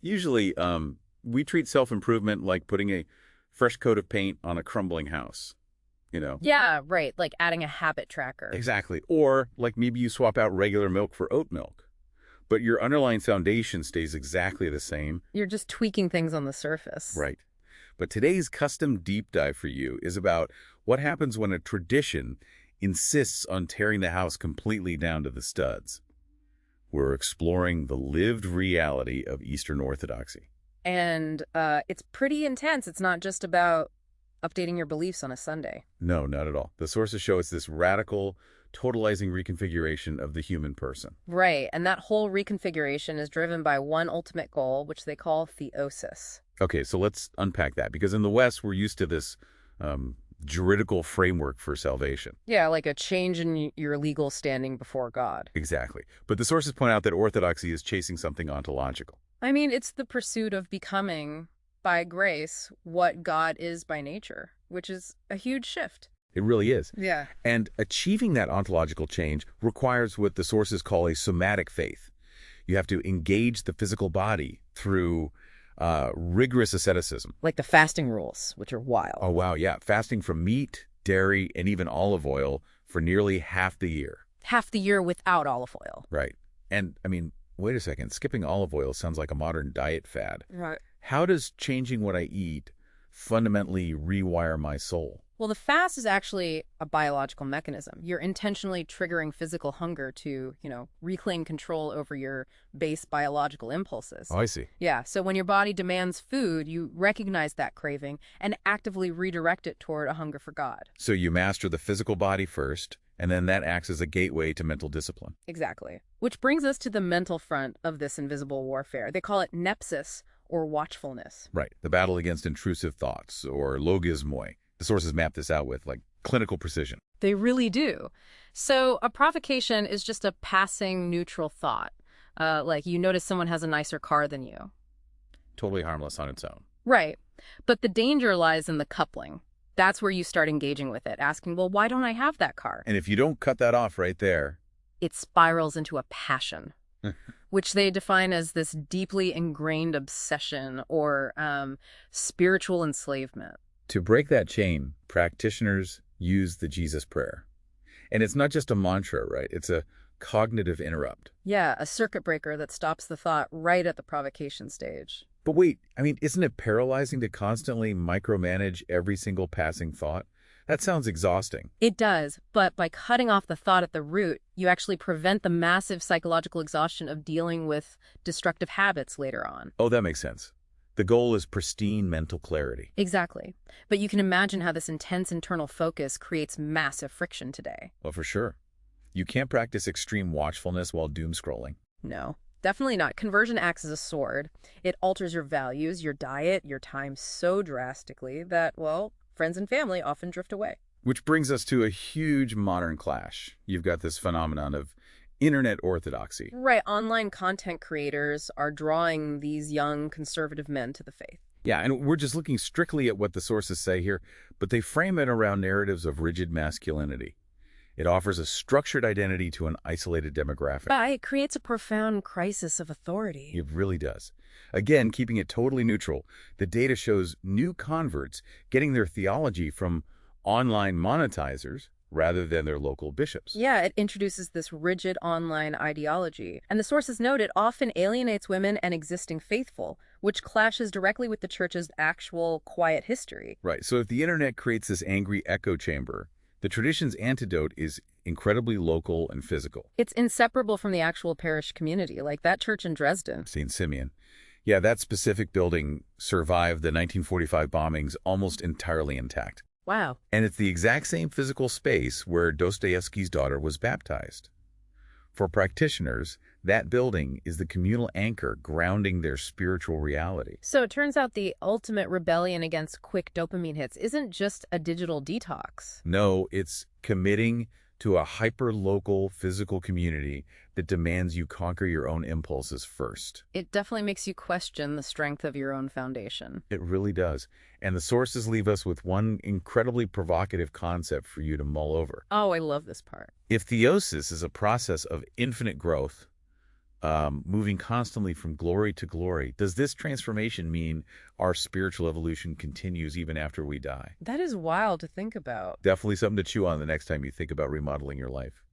Usually, we treat self-improvement like putting a fresh coat of paint on a crumbling house, you know? Yeah, right, like adding a habit tracker. Exactly. Or like maybe you swap out regular milk for oat milk, but your underlying foundation stays exactly the same. You're just tweaking things on the surface. Right. But today's custom deep dive for you is about what happens when a tradition insists on tearing the house completely down to the studs. We're exploring the lived reality of Eastern Orthodoxy. And it's pretty intense. It's not just about updating your beliefs on a Sunday. No, not at all. The sources show us this radical, totalizing reconfiguration of the human person. Right, and that whole reconfiguration is driven by one ultimate goal, which they call theosis. Okay, so let's unpack that, because in the West, we're used to this juridical framework for salvation. Yeah, like a change in your legal standing before God. Exactly. But the sources point out that Orthodoxy is chasing something ontological. I mean, it's the pursuit of becoming, by grace, what God is by nature, which is a huge shift. It really is. Yeah. And achieving that ontological change requires what the sources call a somatic faith. You have to engage the physical body through rigorous asceticism. Like the fasting rules, which are wild. Oh, wow, yeah. Fasting from meat, dairy, and even olive oil for nearly half the year. Half the year without olive oil. Right. And, I mean, wait a second. Skipping olive oil sounds like a modern diet fad. Right. How does changing what I eat fundamentally rewire my soul? Well, the fast is actually a biological mechanism. You're intentionally triggering physical hunger to, reclaim control over your base biological impulses. Oh, I see. Yeah, so when your body demands food, you recognize that craving and actively redirect it toward a hunger for God. So you master the physical body first, and then that acts as a gateway to mental discipline. Exactly. Which brings us to the mental front of this invisible warfare. They call it nepsis, or watchfulness. Right. The battle against intrusive thoughts, or logismoi. The sources map this out with, clinical precision. They really do. So a provocation is just a passing neutral thought. Like you notice someone has a nicer car than you. Totally harmless on its own. Right. But the danger lies in the coupling. That's where you start engaging with it, asking, well, why don't I have that car? And if you don't cut that off right there, it spirals into a passion, which they define as this deeply ingrained obsession or spiritual enslavement. To break that chain, practitioners use the Jesus prayer. And it's not just a mantra, right? It's a cognitive interrupt. Yeah, a circuit breaker that stops the thought right at the provocation stage. But wait, isn't it paralyzing to constantly micromanage every single passing thought? That sounds exhausting. It does, but by cutting off the thought at the root, you actually prevent the massive psychological exhaustion of dealing with destructive habits later on. Oh, that makes sense. The goal is pristine mental clarity. Exactly. But you can imagine how this intense internal focus creates massive friction today. Well, for sure. You can't practice extreme watchfulness while doom scrolling. No, definitely not. Conversion acts as a sword. It alters your values, your diet, your time so drastically that, well, friends and family often drift away. Which brings us to a huge modern clash. You've got this phenomenon of internet orthodoxy. Right. Online content creators are drawing these young conservative men to the faith. Yeah, and we're just looking strictly at what the sources say here, but they frame it around narratives of rigid masculinity. It offers a structured identity to an isolated demographic. But it creates a profound crisis of authority. It really does. Again, keeping it totally neutral, the data shows new converts getting their theology from online monetizers rather than their local bishops. Yeah, it introduces this rigid online ideology. And the sources note it often alienates women and existing faithful, which clashes directly with the church's actual quiet history. Right. So if the internet creates this angry echo chamber, the tradition's antidote is incredibly local and physical. It's inseparable from the actual parish community, like that church in Dresden. St. Simeon. Yeah, that specific building survived the 1945 bombings almost entirely intact. Wow. And it's the exact same physical space where Dostoevsky's daughter was baptized. For practitioners, that building is the communal anchor grounding their spiritual reality. So it turns out the ultimate rebellion against quick dopamine hits isn't just a digital detox. No, it's committing to a hyper-local physical community that demands you conquer your own impulses first. It definitely makes you question the strength of your own foundation. It really does. And the sources leave us with one incredibly provocative concept for you to mull over. Oh, I love this part. If theosis is a process of infinite growth, moving constantly from glory to glory. Does this transformation mean our spiritual evolution continues even after we die? That is wild to think about. Definitely something to chew on the next time you think about remodeling your life.